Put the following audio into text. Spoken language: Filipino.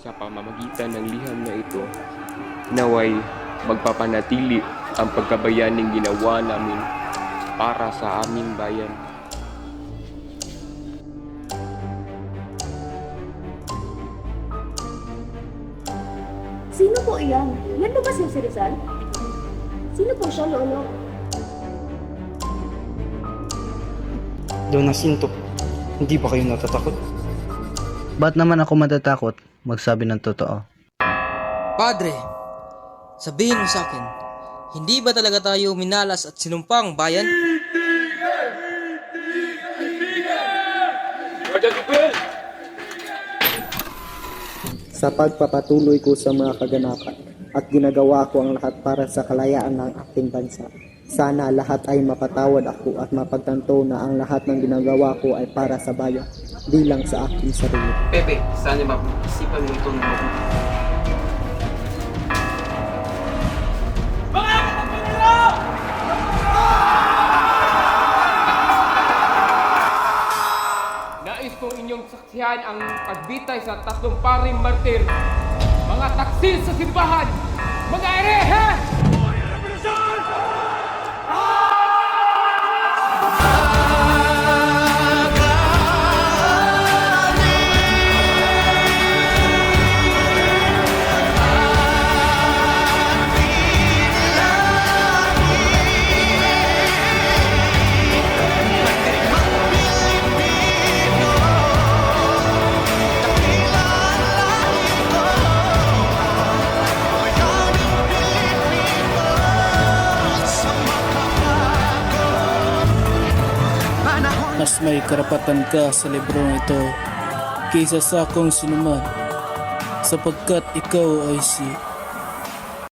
sa pamamagitan ng liham na ito, naway magpapanatili ang pagkabayaning ginawa namin para sa aming bayan. Sino po iyan? Yan ba ba si Rizal? Sino po siya, Lolo? Don Jacinto, hindi ba kayo natatakot? Ba't naman ako matatakot magsabi ng totoo? Padre, sabihin mo sa akin, hindi ba talaga tayo minalas at sinumpang bayan? Sa pagpapatuloy ko sa mga kaganapan at ginagawa ko ang lahat para sa kalayaan ng aking bansa. Sana lahat ay mapatawad ako at mapagtanto na ang lahat ng ginagawa ko ay para sa bayan, di lang sa aking sarili. Pepe, sana mapag-isipan mo ito ng mabuti. Nais kong inyong saksihan ang pagbitay sa 3 paring martir, mga taksil sa simbahan, mga erehe! Mas may karapatan ka sa librong ito kaysa sa akong sinuman, sapagkat ikaw ay si